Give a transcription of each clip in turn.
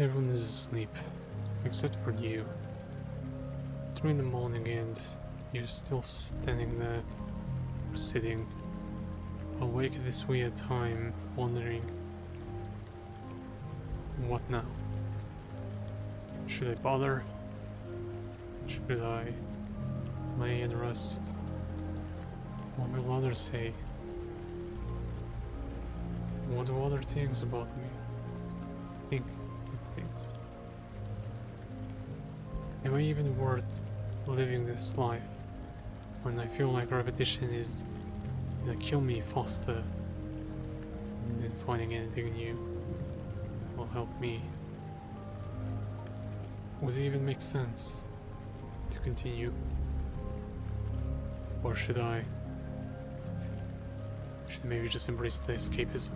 Everyone is asleep, except for you. It's 3 in the morning and you're still standing there, or sitting, awake at this weird time, wondering, what now? Should I bother? Should I lay and rest? What will others say? What do others think about me? Think things. Am I even worth living this life when I feel like repetition is gonna kill me faster than finding anything new that will help me? Would it even make sense to continue? Or should I maybe just embrace the escapism?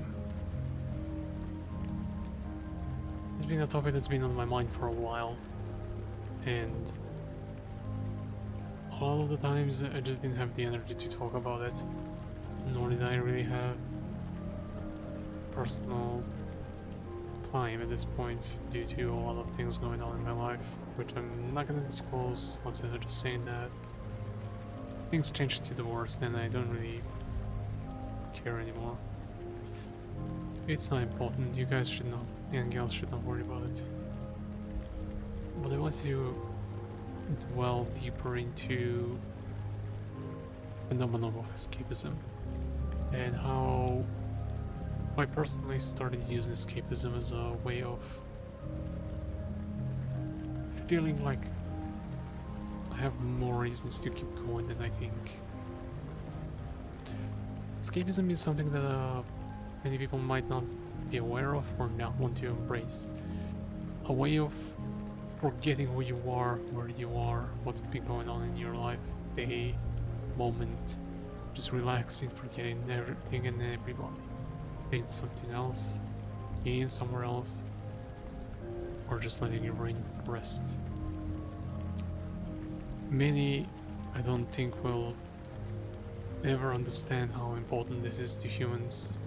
This has been a topic that's been on my mind for a while, and a lot of the times I just didn't have the energy to talk about it, nor did I really have personal time at this point due to a lot of things going on in my life, which I'm not gonna disclose outside of just saying that things changed to the worst and I don't really care anymore. It's not important, you guys should not, and girls should not worry about it. But I want to dwell deeper into the phenomenon of escapism and how I personally started using escapism as a way of feeling like I have more reasons to keep going than I think. Escapism is something that many people might not be aware of or not want to embrace. A way of forgetting who you are, where you are, what's been going on in your life, day, moment, just relaxing, forgetting everything and everybody, being something else, being somewhere else, or just letting your brain rest. Many, I don't think, will ever understand how important this is to humans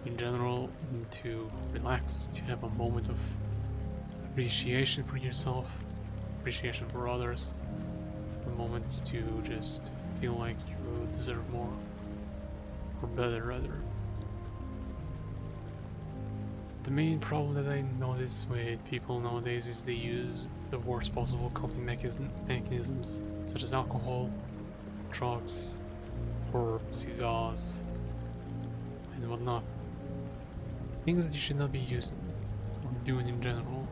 in general, to relax, to have a moment of appreciation for yourself, appreciation for others, the moments to just feel like you deserve more, or better rather. The main problem that I notice with people nowadays is they use the worst possible coping mechanisms, such as alcohol, drugs, or cigars, and whatnot. Things that you should not be using or doing in general.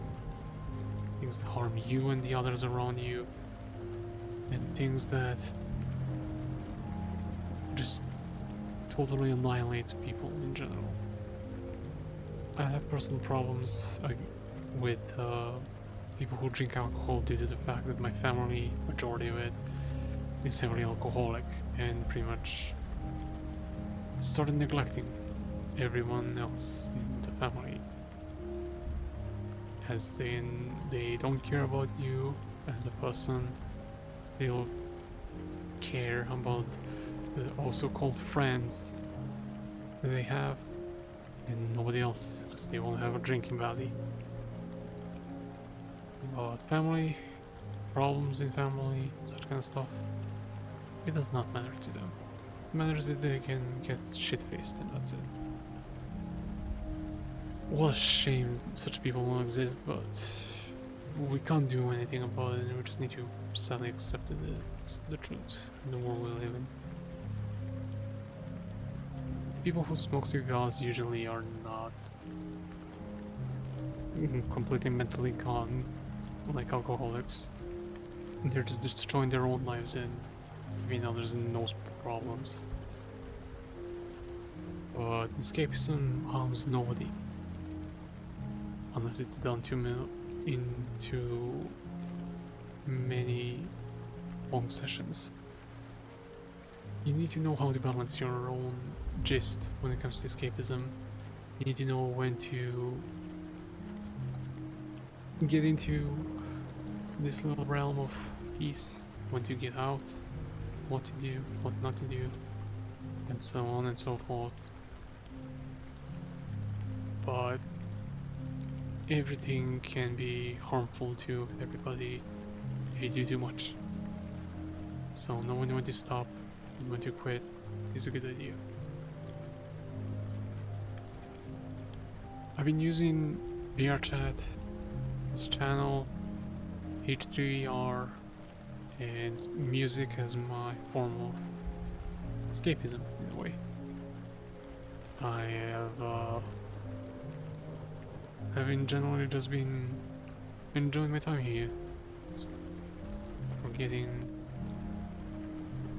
Things that harm you and the others around you, and things that just totally annihilate people in general. I have personal problems with people who drink alcohol due to the fact that my family, majority of it, is heavily alcoholic and pretty much started neglecting everyone else in the family, as in they don't care about you as a person, they don't care about the also called friends that they have and nobody else, because they won't have a drinking buddy. But family, problems in family, such kind of stuff, it does not matter to them. It matters that they can get shit-faced and that's it. What a shame such people don't exist, but we can't do anything about it and we just need to sadly accept that it's the truth in the world we live in. People who smoke cigars usually are not completely mentally gone like alcoholics. They're just destroying their own lives and giving others no problems. But escapism harms nobody unless it's done into many long sessions. You need to know how to balance your own gist when it comes to escapism. You need to know when to get into this little realm of peace, when to get out, what to do, what not to do, and so on and so forth. But everything can be harmful to everybody if you do too much. So knowing when to stop and when to quit is a good idea. I've been using VRChat, this channel, H3R, and music as my form of escapism in a way. Having generally just been enjoying my time here, just forgetting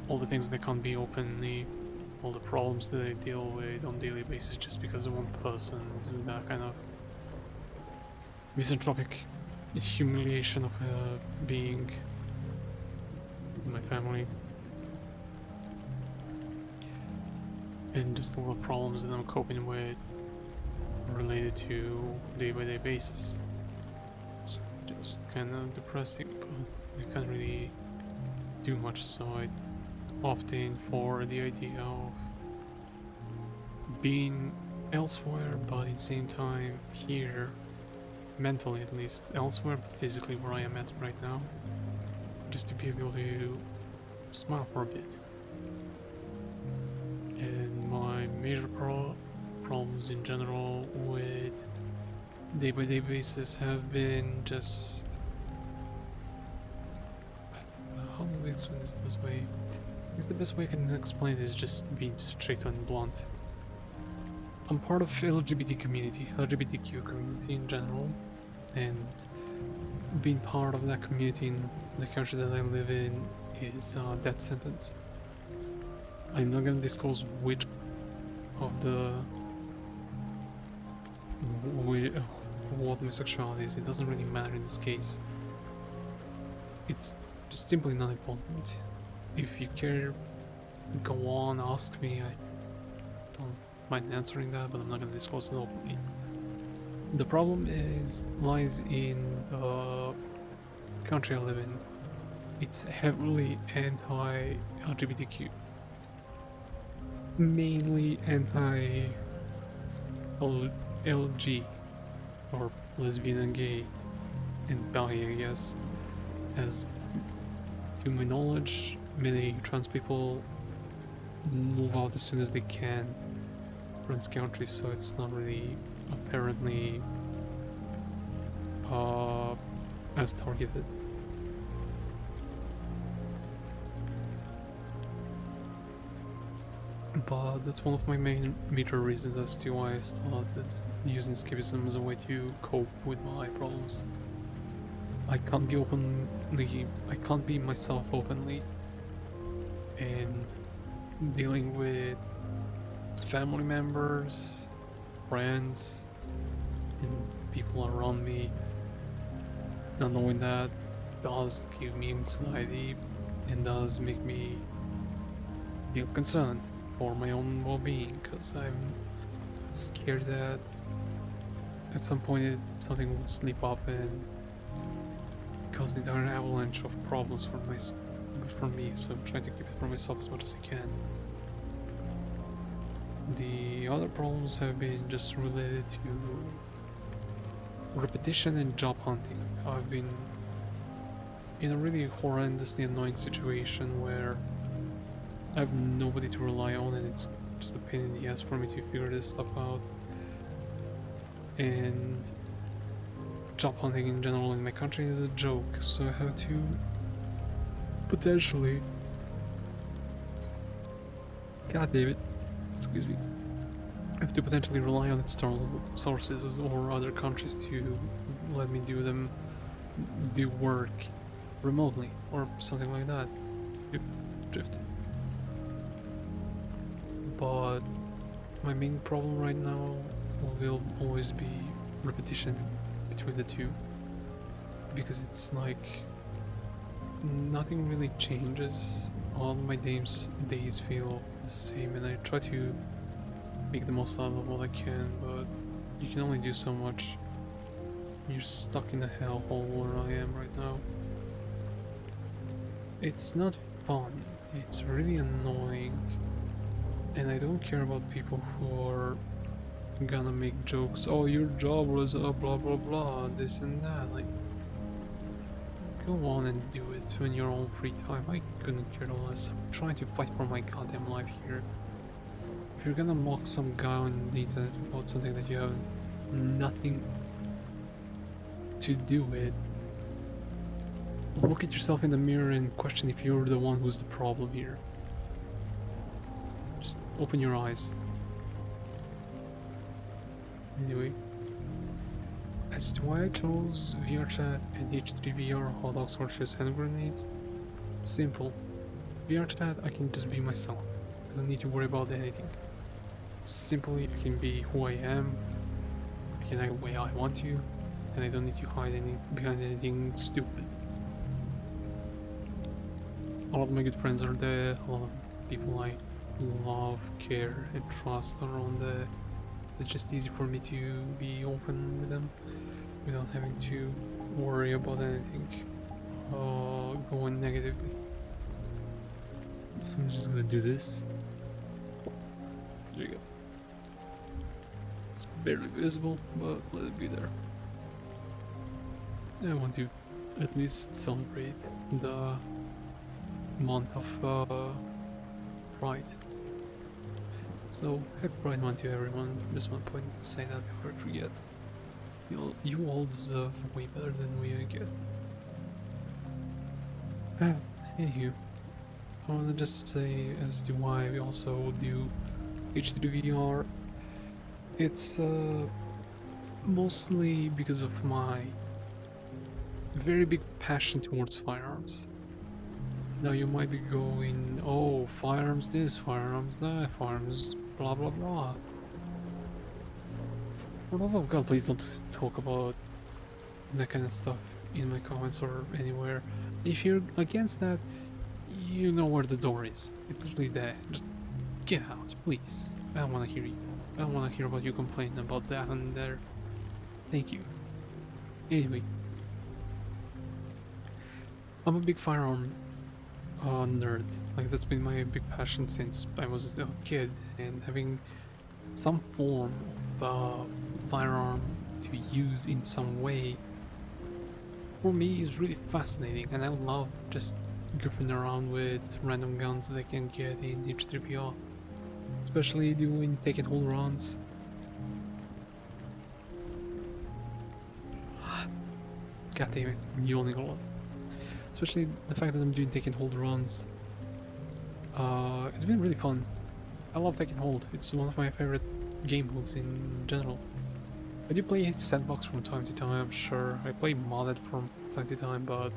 all the things that can't be openly, all the problems that I deal with on a daily basis just because of one person, and that kind of misanthropic humiliation of being my family, and just all the problems that I'm coping with related to day-by-day basis. It's just kind of depressing, but I can't really do much, so I opt in for the idea of being elsewhere, but at the same time here, mentally at least, elsewhere but physically where I am at right now, just to be able to smile for a bit. And my major problems in general with day-by-day basis have been just... how do we explain this the best way? I guess the best way I can explain it is just being straight and blunt. I'm part of LGBTQ community in general, and being part of that community in the country that I live in is a death sentence. I'm not gonna disclose which of the what my sexuality is. It doesn't really matter in this case. It's just simply not important. If you care, go on, ask me. I don't mind answering that, but I'm not gonna disclose it openly. The problem lies in the country I live in. It's heavily anti-LGBTQ. Mainly anti-LG, or lesbian and gay, and bi, I guess. As to my knowledge, many trans people move out as soon as they can from this country, so it's not really apparently as targeted. But that's one of my major reasons as to why I started using escapism as a way to cope with my problems. I can't be myself openly, and dealing with family members, friends, and people around me, not knowing that does give me anxiety and does make me feel concerned for my own well-being, because I'm scared that at some point something will slip up and cause an entire avalanche of problems for me, so I'm trying to keep it for myself as much as I can. The other problems have been just related to repetition and job hunting. I've been in a really horrendously annoying situation where I have nobody to rely on, and it's just a pain in the ass for me to figure this stuff out. And job hunting in general in my country is a joke, so I have to potentially... God damn it. Excuse me. I have to potentially rely on external sources or other countries to let me do work remotely or something like that. Drift. But my main problem right now will always be repetition between the two, because it's like nothing really changes. All my days feel the same, and I try to make the most out of what I can, but you can only do so much. You're stuck in a hellhole where I am right now. It's not fun, it's really annoying, and I don't care about people who are gonna make jokes. Oh, your job was blah blah blah, this and that. Like, go on and do it when you're on free time. I couldn't care less. I'm trying to fight for my goddamn life here. If you're gonna mock some guy on the internet about something that you have nothing to do with, look at yourself in the mirror and question if you're the one who's the problem here. Just open your eyes. Anyway, as to why I chose VRChat and H3VR hot dogs, horseshoes, hand grenades, simple. VRChat, I can just be myself. I don't need to worry about anything. Simply, I can be who I am, I can act the way I want to, and I don't need to hide behind anything stupid. A lot of my good friends are there, a lot of people I love, care, and trust are on there. So it's just easy for me to be open with them without having to worry about anything going negatively. So I'm just gonna do this. There you go. It's barely visible, but let it be there. I want to at least celebrate the month of Pride. So, happy Pride Month to everyone. Just one point to say that before I forget. You all deserve way better than we get. Anywho, I want to just say as to why we also do H3VR. It's mostly because of my very big passion towards firearms. Now you might be going, oh, firearms this, firearms that, firearms blah blah blah. For the love of God, please don't talk about that kind of stuff in my comments or anywhere. If you're against that, you know where the door is. It's literally there. Just get out, please. I don't want to hear you. I don't want to hear about you complaining about that and there. Thank you. Anyway, I'm a big firearm nerd. Like, that's been my big passion since I was a kid, and having some form of firearm to use in some way for me is really fascinating, and I love just goofing around with random guns that I can get in H3PR, especially doing take and hold runs. God damn it, I'm yawning a lot. Especially the fact that I'm doing take and hold runs. It's been really fun. I love take and hold. It's one of my favorite game modes in general. I do play sandbox from time to time, sure. I play modded from time to time, but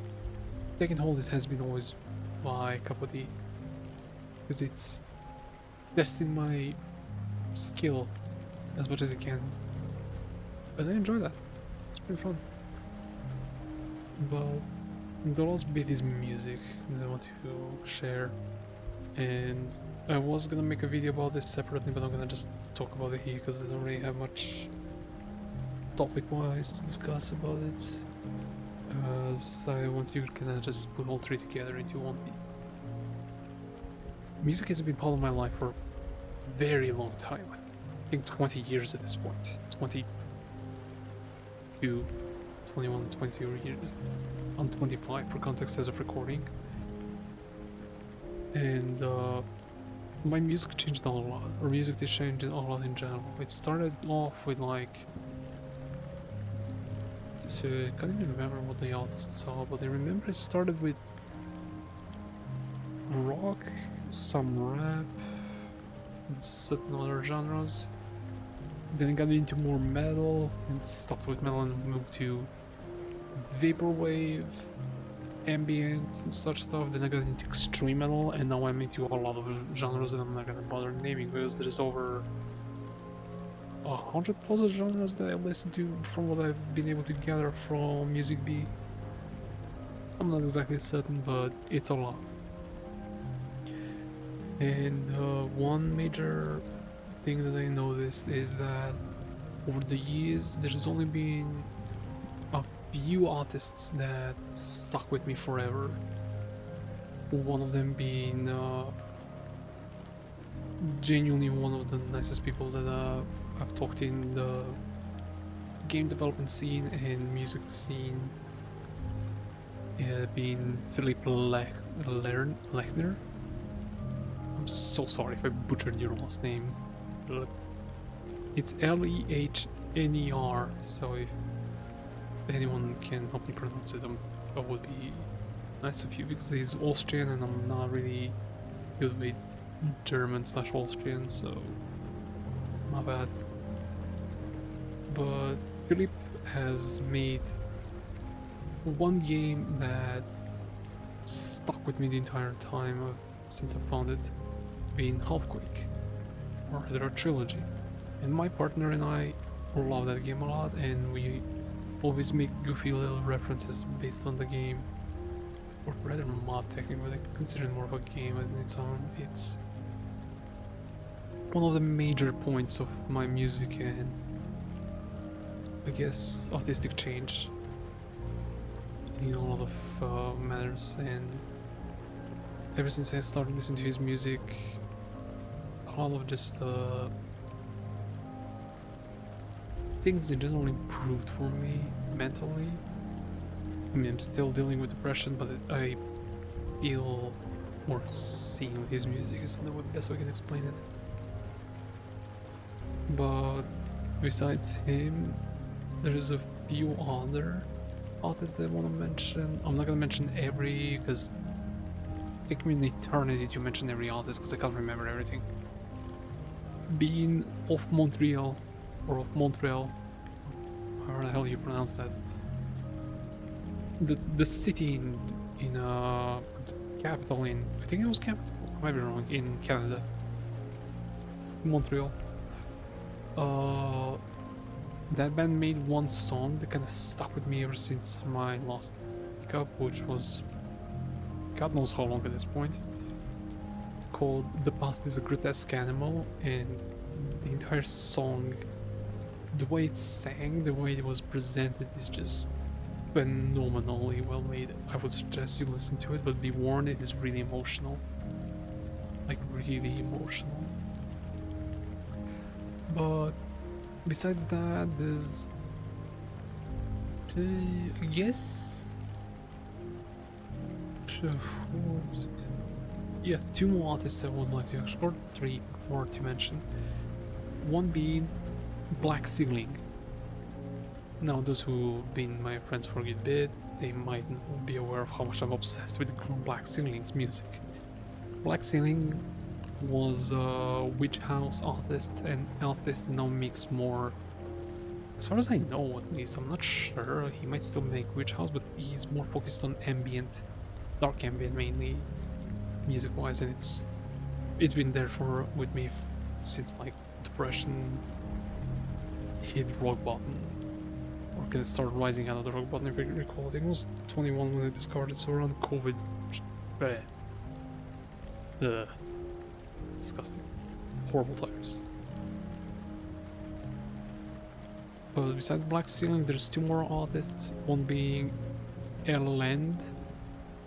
take and hold has been always my cup of tea. Because it's testing my skill as much as it can. But I enjoy that. It's pretty fun. But the last bit is music that I want to share, and I was gonna make a video about this separately, but I'm gonna just talk about it here because I don't really have much topic-wise to discuss about it, as I want to kind of just put all three together into one video. Music has been part of my life for a very long time. I think 20 years at this point. 22, 21, 22 years. I'm 25 for context as of recording, and my music changed a lot, or music did change a lot in general. It started off with like, so I can't even remember what the artists are, but I remember it started with rock, some rap, and certain other genres. Then it got into more metal, and stopped with metal and moved to vaporwave, ambient, and such stuff. Then I got into extreme metal, and now I'm into a lot of genres that I'm not gonna bother naming because there's over 100 plus genres that I listen to from what I've been able to gather from Music B. I'm not exactly certain, but it's a lot. And one major thing that I noticed is that over the years there's only been a few artists that stuck with me forever. One of them being genuinely one of the nicest people that I've talked in the game development scene and music scene, being Philip Lechner. I'm so sorry if I butchered your last name. It's Lehner, so if anyone can help me pronounce it, that would be nice of you, because he's Austrian and I'm not really good with German/Austrian, so my bad. But Philip has made one game that stuck with me the entire time since I found it, being Half-Quake, or rather Trilogy. And my partner and I love that game a lot, and we always make goofy little references based on the game, or rather mod technically, I consider it more of a game on its own. It's one of the major points of my music and I guess artistic change in a lot of matters, and ever since I started listening to his music, a lot of just things in general improved for me mentally. I mean, I'm still dealing with depression, but I feel more seen with his music is the best way I can explain it. But besides him, there's a few other artists that I want to mention. I'm not gonna mention every, because it took me an eternity to mention every artist because I can't remember everything. Being of Montreal, or of Montreal, however the hell you pronounce that. The city in the capital in, I think it was capital, I might be wrong, in Canada. Montreal. That band made one song that kind of stuck with me ever since my last pickup, which was God knows how long at this point, called The Past is a Grotesque Animal, and the entire song, the way it's sang, the way it was presented is just phenomenally well made. I would suggest you listen to it, but be warned, it is really emotional. Like, really emotional. But besides that, there's I guess what was it? Yeah, two more artists I would like to actually, or three more to mention. One being Black Ceiling. Now, those who've been my friends for a good bit, they might not be aware of how much I'm obsessed with Black Ceiling's music. Black Ceiling was a Witch House artist, and artist now makes more, as far as I know at least, I'm not sure, he might still make Witch House, but he's more focused on ambient, dark ambient mainly, music wise, and it's been there with me since like depression hit rock bottom, or kind of started rising out of the rock bottom, if I recall. I think it was 21 when I discovered it, so around COVID. Disgusting. Horrible times. But besides Black Ceiling, there's two more artists, one being Elend.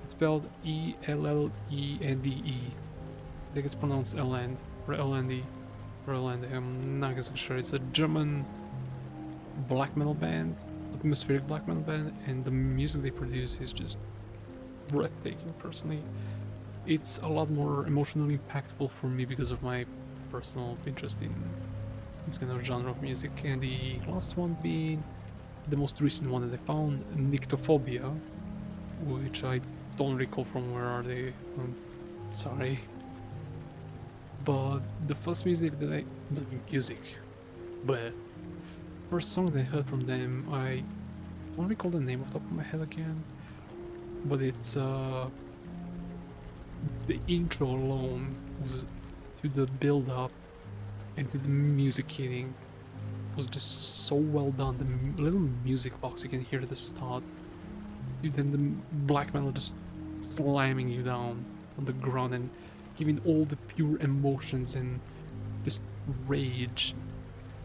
It's spelled E-L-L-E-N-D-E. I think it's pronounced Elend, or Elendi, or Elend, I'm not exactly sure. It's a German black metal band, atmospheric black metal band, and the music they produce is just breathtaking, personally. It's a lot more emotionally impactful for me because of my personal interest in this kind of genre of music. And the last one being the most recent one that I found, Nyctophobia, which I don't recall from where are they. I'm sorry. But the first music that I... not music, but first song that I heard from them, I don't recall the name off the top of my head again, but it's the intro alone was to the build up and to the music hitting was just so well done. The little music box you can hear at the start, then the black metal just slamming you down on the ground and giving all the pure emotions and just rage,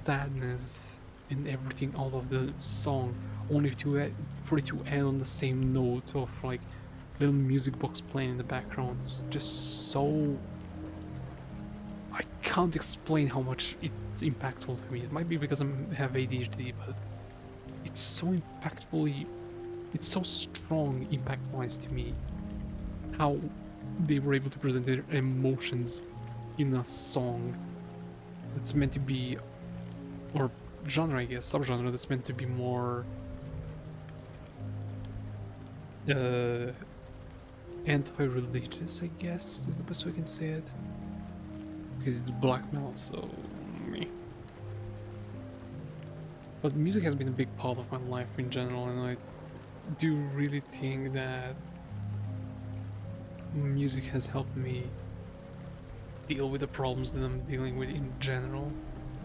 sadness, and everything out of the song, only for it to end on the same note of like little music box playing in the background. It's just so... I can't explain how much it's impactful to me. It might be because I have ADHD, but it's so it's so strong impact-wise to me. How they were able to present their emotions in a song that's meant to be, or genre, I guess, subgenre that's meant to be more anti-religious, I guess is the best way I can say it, because it's black metal, so meh. But music has been a big part of my life in general, and I do really think that music has helped me deal with the problems that I'm dealing with in general,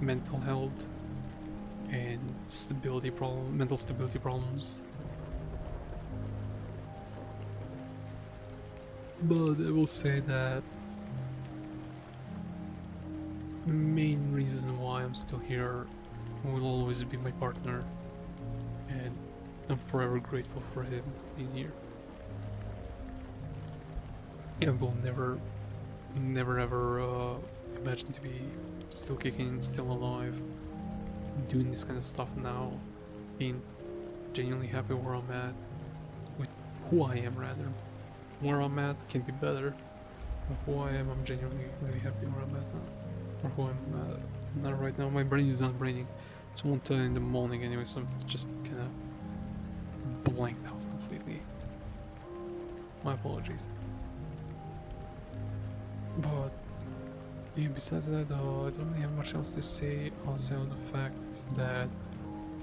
mental health and mental stability problems. But I will say that the main reason why I'm still here will always be my partner, and I'm forever grateful for him being here. I will never ever imagine to be still kicking, still alive, doing this kind of stuff now, being genuinely happy where I'm at, with who I am rather. Where I'm at can be better, but who I am, I'm genuinely really happy where I'm at now. Or who I'm at. Not right now, my brain is not braining. It's 1:10 in the morning anyway, so I'm just kinda blanked out completely. My apologies. But yeah, besides that, I don't really have much else to say outside of the fact that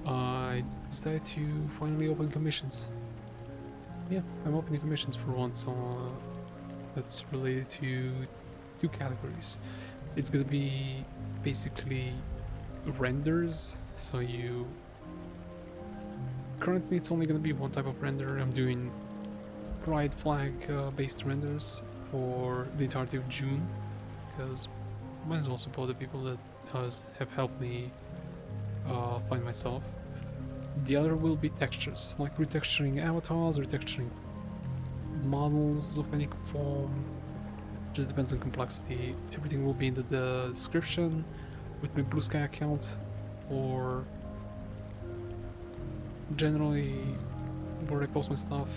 I decided to finally open commissions. Yeah, I'm opening commissions for once that's related to 2 categories. It's gonna be basically renders, so currently it's only gonna be one type of render. I'm doing pride flag based renders for the entirety of June, because might as well support the people that have helped me find myself. The other will be textures, like retexturing avatars, retexturing models of any form. Just depends on complexity. Everything will be in the description with my Blue Sky account, or generally where I post my stuff,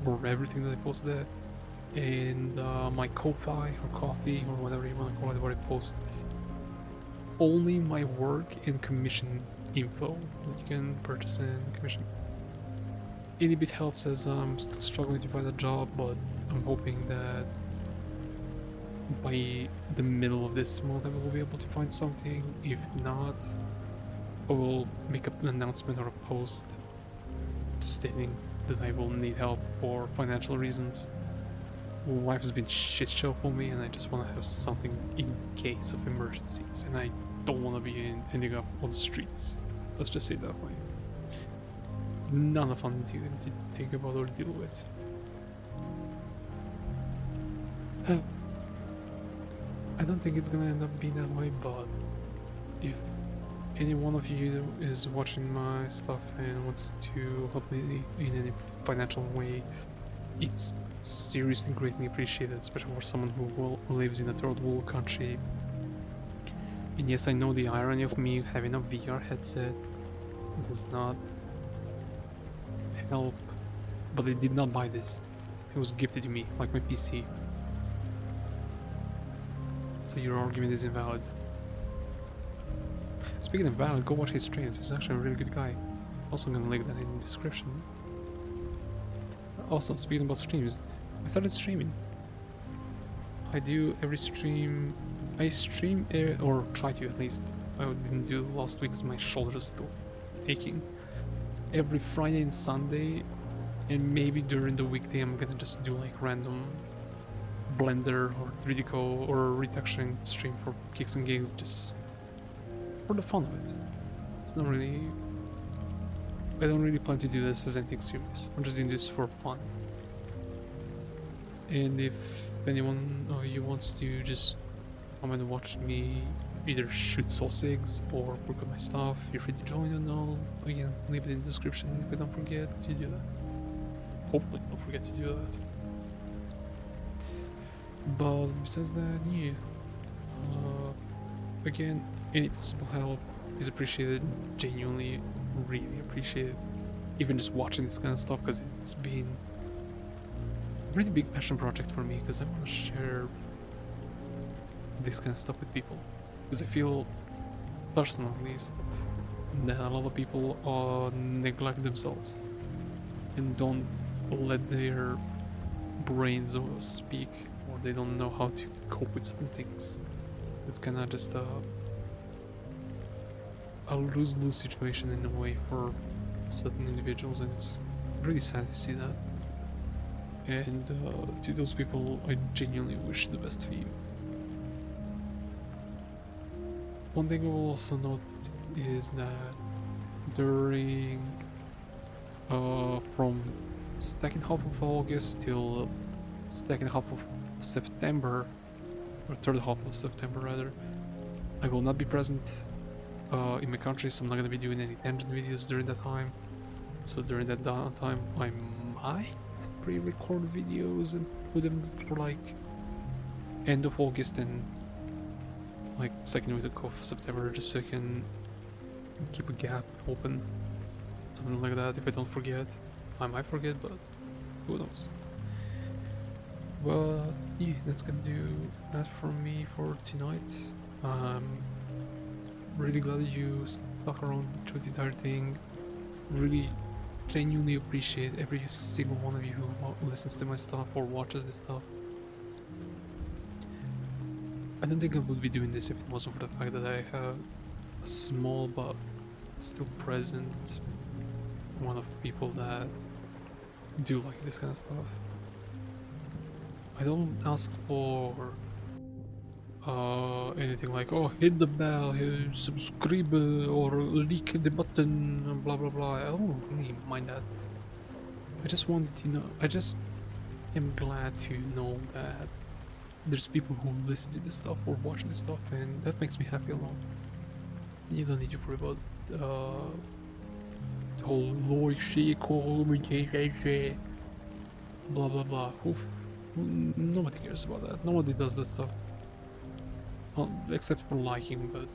or everything that I post there, and my Ko-Fi or Coffee or whatever you want to call it, where I post only my work and commission info that you can purchase and commission. Any bit helps, as I'm still struggling to find a job, but I'm hoping that by the middle of this month I will be able to find something. If not, I will make an announcement or a post stating that I will need help for financial reasons. Life has been shit show for me, and I just want to have something in case of emergencies, and I don't want to be ending up on the streets. Let's just say it that way. None of fun to think about or deal with. I don't think it's gonna end up being that way, but if any one of you is watching my stuff and wants to help me in any financial way, it's seriously greatly appreciated, especially for someone who lives in a third world country. And yes, I know the irony of me having a VR headset does not help, but I did not buy this. It was gifted to me, like my PC. So your argument is invalid. Speaking of valid, go watch his streams. He's actually a really good guy. Also gonna link that in the description. Also, speaking about streams, I started streaming. I do every stream. I stream, or try to at least. I didn't do last week because my shoulder is still aching. Every Friday and Sunday, and maybe during the weekday I'm gonna just do like random Blender or 3D or retexturing stream for kicks and gigs, just for the fun of it. It's not really... I don't really plan to do this as anything serious. I'm just doing this for fun. And if anyone of you wants to just come and watch me either shoot sausages or work on my stuff, feel free to join, and I'll again leave it in the description if I don't forget to do that. Hopefully don't forget to do that. But besides that, yeah. again, any possible help is appreciated, genuinely, really appreciated. Even just watching this kind of stuff, because it's been a really big passion project for me, because I want to share this kind of stuff with people. Because I feel, personally at least, that a lot of people neglect themselves and don't let their brains speak, or they don't know how to cope with certain things. It's kind of just a lose-lose situation in a way for certain individuals, and it's really sad to see that. And to those people, I genuinely wish the best for you. One thing I will also note is that during from second half of August till second half of September, or third half of September rather, I will not be present in my country, so I'm not gonna be doing any tangent videos during that time. So during that downtime, I might pre-record videos and put them for like end of August and like second week of September, just so I can keep a gap open, something like that. If I don't forget, I might forget, but who knows. But yeah, that's gonna do that for me for tonight. Really glad that you stuck around through the entire thing. Really genuinely appreciate every single one of you who listens to my stuff or watches this stuff. I don't think I would be doing this if it wasn't for the fact that I have a small but still present one of the people that do like this kind of stuff. I don't ask for anything like, oh, hit the bell, subscribe, or click the button, blah blah blah. I don't really mind that. I just want, I just am glad to know that there's people who listen to this stuff or watch this stuff, and that makes me happy a lot. You don't need to worry about the whole like, share, comment, blah blah blah. Nobody cares about that. Nobody does that stuff. Well, except for liking, but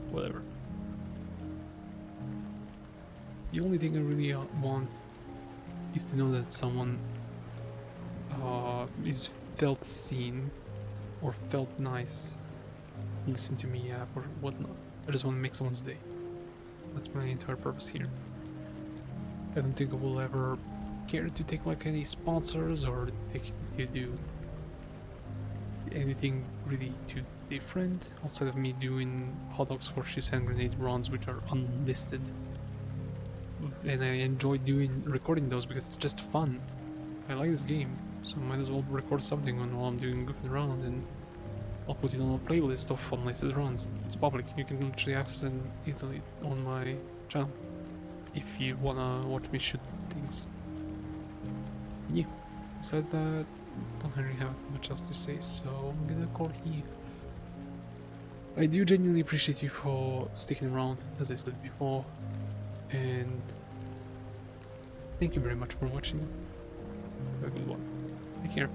whatever. The only thing I really want is to know that someone is felt seen or felt nice, listen to me or whatnot. I just want to make someone's day. That's my entire purpose here. I don't think I will ever care to take like any sponsors or take to do anything really too different outside of me doing hot dogs, horseshoes, hand grenade runs, which are unlisted. And I enjoy recording those because it's just fun. I like this game, so I might as well record something while I'm doing goofing around, and I'll put it on a playlist of unlisted runs. It's public, you can literally access it easily on my channel if you wanna watch me shoot things. Yeah, besides that, don't really have much else to say, so I'm gonna call here. I do genuinely appreciate you for sticking around, as I said before, and thank you very much for watching. Have a good one. Take care.